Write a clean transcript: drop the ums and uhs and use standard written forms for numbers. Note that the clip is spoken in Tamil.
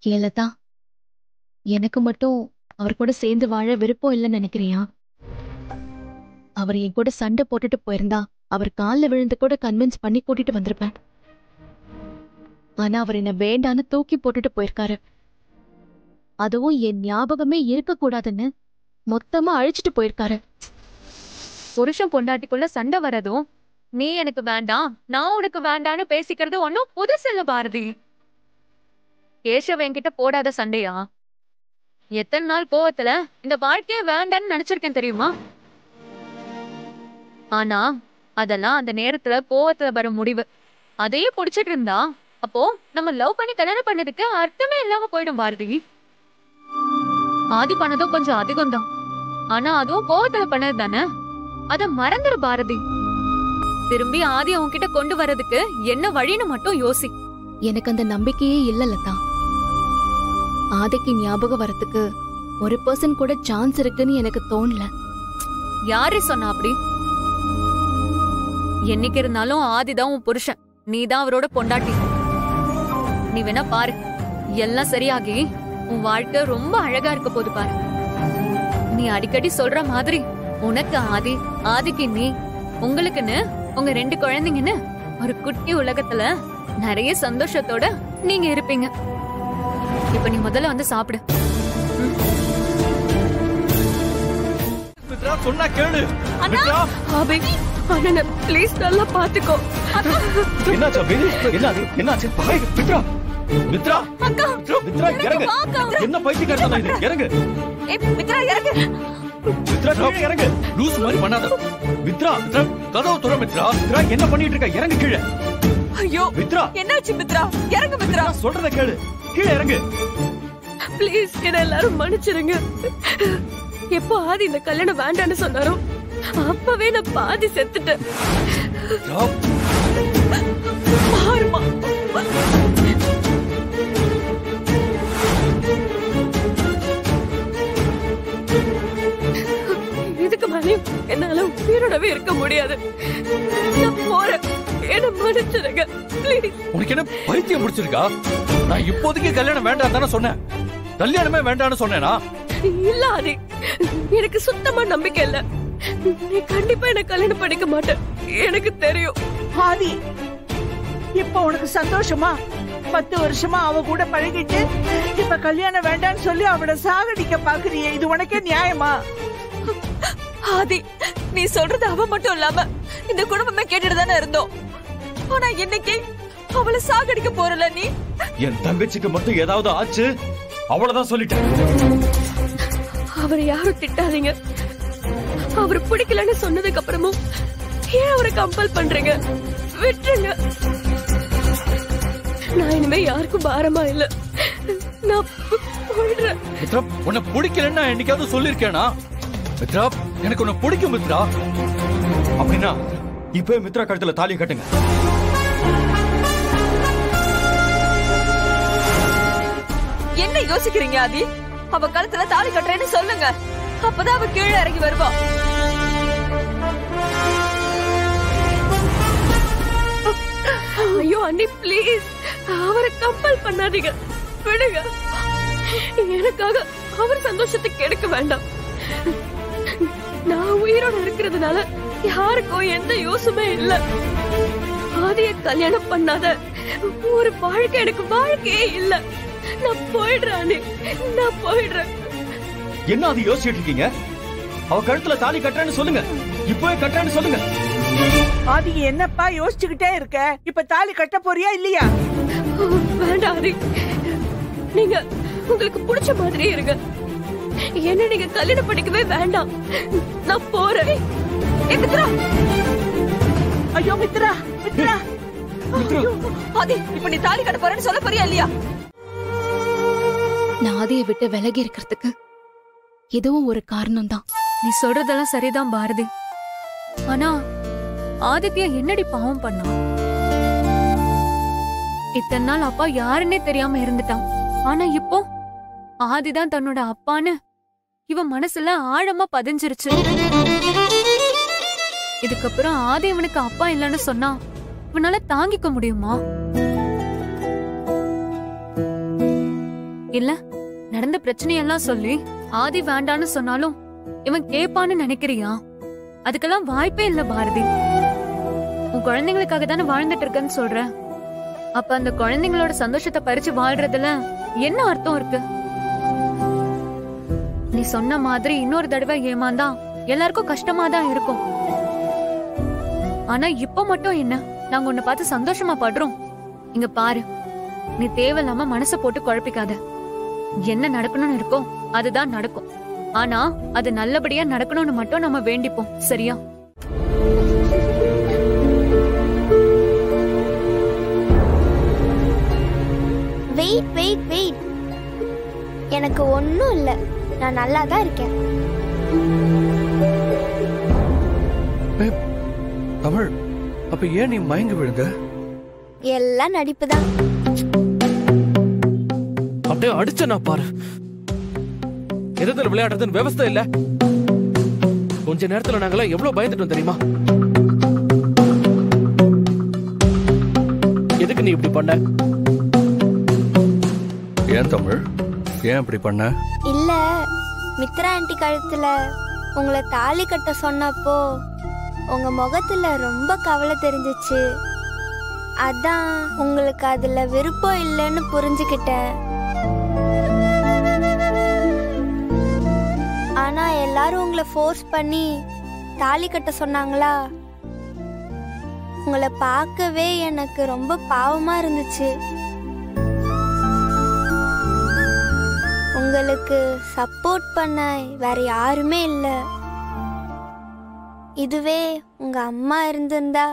ஏலதா, எனக்கு மட்டும் அவர் கூட சேர்ந்து வாழ விருப்பம் இல்லைன்னு நினைக்கிறியா? அவர் என் கூட சண்டை போட்டுட்டு போயிருந்தா அவர் கால்ல விழுந்து கூட கன்வின்ஸ் பண்ணி கூட்டிட்டு வந்திருப்பேன். ஆனா அவர் என்ன வேண்டான்னு தூக்கி போட்டுட்டு போயிருக்காரு. அதுவும் என் ஞாபகமே இருக்க கூடாதுன்னு மொத்தமா அழிச்சிட்டு போயிருக்காரு. புருஷன் பொண்டாட்டிக்குள்ள சண்டை வரதும் நீ எனக்கு வேண்டாம் நான் உனக்கு வேண்டான்னு பேசிக்கிறது ஒன்னும் புதுசு இல்ல பாரதி. கேசவ என்கிட்ட போடாத சண்டையா? எத்தனை நாள் கோவத்துல இந்த வாழ்க்கைய வேண்டான்னு நினைச்சிருக்கேன் தெரியுமா? ஆனா அதெல்லாம் அந்த நேரத்துல கோவத்துல வர முடிவு. அதையே புடிச்சிட்டு இருந்தா அப்போ நம்ம லவ் பண்ணி கல்யாணம் பண்ணதுக்கு அர்த்தமே இல்லாம போயிடும் பாரதி. ஆதி பண்ணதும் கொஞ்சம் அதிகம் தான், ஆனா அதுவும் கோவத்துல பண்ணது தானே. அத மறந்துரு பாரதி. திரும்பி ஆதி உன்கிட்ட கொண்டு வரதுக்கு என்ன வழின்னு மட்டும் யோசி. எனக்கு அந்த நம்பிக்கையே இல்ல லதா. ஆதிக்கு ஞாபகம் வரத்துக்கு 1% கூட சான்ஸ் இருக்குன்னு எனக்கு தோணல. யாரு சொன்னா அப்படி? என்னைக்கு இருந்தாலும் ஆதிதான் உன் புருஷன், நீதான் அவரோட பொண்டாட்டி. நீ வேணா பாரு, எல்லாம் சரியாகி உன் வாழ்க்கை ரொம்ப அழகா இருக்க போது பாரு. நீ அடிக்கடி சொல்ற மாதிரி உனக்கு ஆதி, ஆதிக்கு நீ, உங்களுக்குன்னு உங்க 2 குழந்தைங்கன்னு ஒரு குட்டி உலகத்துல நிறைய சந்தோஷத்தோட நீங்க இருப்பீங்க. இப்ப நீ முதல்ல வந்து சாப்பிடு. மித்ரா சொன்னா கேளு. மித்ரா அபி அண்ணா ப்ளீஸ் நல்லா பாத்துக்கோ. என்னாச்சு அபி? என்னாச்சு? மித்ரா மித்ரா மித்ரா இறங்கு. என்ன பைத்தியக்காரத்தனம் இது? இறங்கு. மித்ரா இறங்கு. மித்ரா இறங்கு. லூஸ் மாதிரி பண்ணாத. மித்ரா கதவு துற. மித்ரா என்ன பண்ணிட்டு இருக்க? இறங்கு கீழே. ஐயோ மித்ரா என்னாச்சு? மித்ரா இறங்கு. மித்ரா சொல்றத கேளு. கீழே இறங்கு. ப்ளீஸ் என்ன எல்லாரும் மன்னிச்சிருங்க. எப்போ ஆதி இந்த கல்யாணம் வேண்டான்னு சொன்னாரோ அப்பவே நான் பாதி செத்துட்டேன். பாருமா இதுக்கு மேலேயும் என்னால உயிரோடவே இருக்க முடியாது. நான் போறேன். என்ன மன்னிச்சிருங்க ப்ளீஸ். உனக்கு என்ன பைத்தியம் முடிச்சிருக்கா? நான் இப்போதைக்கு கல்யாணம் வேண்டாம் தானே சொன்னேன். கல்யாணமே வேண்டான்னு சொன்னேனா? இல்ல ஆதி, எனக்கு சுத்தமா நம்பிக்கை இல்ல. நீ கண்டிப்பா என்ன கல்யாணம் பண்ணிக்க மாட்டேன், எனக்கு தெரியும். ஆதி, இப்ப உனக்கு சந்தோஷமா? 10 வருஷமா அவ கூட பழகிட்டு இப்ப கல்யாணம் வேண்டான்னு சொல்லி அவளை சாகடிக்க பாக்குறியே, இது உனக்கே நியாயமா? ஆதி, நீ சொல்றது அவ மட்டும் இல்லாம இந்த குடும்பமே கேட்டுட்டு தானே இருந்தோம். ஆனா இன்னைக்கு அவளை சாகடிக்க போறல நீ. என் தங்கச்சிக்கு மட்டும் ஏதாவது ஆச்சு அவ்வளவுதான் சொல்லிட்டேன். அவரை யாரும் திட்டாதீங்க. அவரு பிடிக்கலன்னு சொன்னதுக்கு அப்புறமும் ஏன் அவரை கம்பல் பண்றீங்க? விட்டுருங்க. நான் இனிமே யாருக்கும் பாரமா இல்ல. நான் போயிடுறேன். மித்ரா உன்னை பிடிக்கலன்னு நான் என்னைக்காவது சொல்லிருக்கேனா? மித்ரா எனக்கு உன்னை பிடிக்கும் மித்ரா. அப்படின்னா இப்ப மித்ரா கழுத்துல தாலி கட்டுங்க. என்ன யோசிக்கிறீங்க ஆதி? அவ கழுத்துல தாலி கட்டுறேன்னு சொல்லுங்க, அப்பதான் அவ கீழே இறங்கி வருவா. ஐயோ அண்ணி ப்ளீஸ், அவரை கம்பல் பண்ணாதீங்க, விடுங்க. எனக்காக அவர் சந்தோஷத்தை கெடுக்க வேண்டாம். நான் உயிரோட இருக்கிறதுனால யாருக்கும் எந்த யோசமே இல்ல. ஆதிய கல்யாணம் பண்ணாத ஒரு வாழ்க்கை எனக்கு வாழ்க்கையே இல்ல. நான் போயிடுறேன், நான் போயிடுறேன். என்ன அது யோசிச்சுட்டு இருக்கீங்க? அவ கழுத்துல தாலி கட்டுறேன்னு சொல்லுங்க, இப்பவே கட்டுறேன்னு சொல்லுங்க. ஆதி என்னப்பா யோசிச்சுக்கிட்டே இருக்க? இப்ப தாலி கட்ட போறியா இல்லையா? வேண்டாம் ஆதி, நீங்க உங்களுக்கு பிடிச்ச மாதிரியே இருங்க. என்ன நீங்க கல்யாணம் பண்ணிக்கவே வேண்டாம். நான் போறேன். மித்ரா, ஐயோ மித்ரா, மித்ரா. ஆதி, இப்ப நீ தாலி கட்ட போறேன்னு சொல்ல போறியா இல்லையா? நான் ஆதியை விட்டு விலகி இருக்கிறதுக்கு இதுவும் ஒரு காரணம் தான். நீ சொல்றதெல்லாம் சரிதான் பாரதி. ஆனா ஆதித்யா என்னடி பாவம் பண்ணா? இத்தனை நாள் அப்பா யாருன்னே தெரியாம இருந்துட்டான். ஆனா இப்போ ஆதிதான் தன்னோட அப்பான்னு இவன் மனசுல ஆழமா பதிஞ்சிருச்சு. இதுக்கப்புறம் ஆதி இவனுக்கு அப்பா இல்லைன்னு சொன்னா இவனால தாங்கிக்க முடியுமா? இல்ல நடந்த பிரச்சனையெல்லாம் சொல்லி ஆதி வேண்டான்னு சொன்னாலும் இவன் கேப்பான்னு நினைக்கிறியா? அதுக்கெல்லாம் வாய்ப்பே இல்ல பாரதி. உன் குழந்தைங்களுக்காக தானே வாழ்ந்துட்டு இருக்கேன்னு சொல்ற. அப்ப அந்த குழந்தைங்களோட சந்தோஷத்தை பறிச்சு வாழ்றதுல என்ன அர்த்தம் இருக்கு? நீ சொன்ன மாதிரி இன்னொரு தடவை ஏமாந்தா எல்லாருக்கும் கஷ்டமா தான் இருக்கும். ஆனா இப்ப மட்டும் என்ன, நாங்க உன்னை பார்த்து சந்தோஷமா படுறோம். இங்க பாரு, நீ தேவையில்லாம மனச போட்டு குழப்பிக்காத. என்ன நடக்கணும்னு இருக்கோ அதுதான் நடக்கும். ஆனா அது நல்லபடியா நடக்கணும்னு மட்டும் நம்ம வேண்டிப்போம், சரியா? வெயிட் வெயிட் வெயிட், எனக்கு ஒன்னும் இல்ல, நான் நல்லா தான் இருக்கேன். தமிழ், அப்ப ஏன் நீ மயங்கி விழுந்த? எல்லாம் நடிப்பு தான். அப்படியே அடிச்ச நான் பாரு. எதிர்த்துல விளையாடுறதுன்னு விவசாய இல்ல. கொஞ்ச நேரத்துல நாங்கெல்லாம் எவ்வளவு பயந்துட்டோம் தெரியுமா? எதுக்கு நீ இப்படி பண்ண? ஏன் தமிழ், ஏன் இப்படி பண்ண? இல்ல, மித்ரா ஆண்டி கழுத்துல உங்களை தாலி கட்ட சொன்னப்போ உங்க முகத்துல ரொம்ப கவலை தெரிஞ்சிச்சு. அதான் உங்களுக்கு அதுல விருப்பம் இல்லைன்னு புரிஞ்சுக்கிட்டேன். ஆனா எல்லாரும் உங்களை ஃபோர்ஸ் பண்ணி தாலி கட்ட சொன்னாங்களா, உங்களை பார்க்கவே எனக்கு ரொம்ப பாவமா இருந்துச்சு. உங்களுக்கு சப்போர்ட் பண்ண வேற யாருமே இல்லை. இதுவே உங்க அம்மா இருந்திருந்தா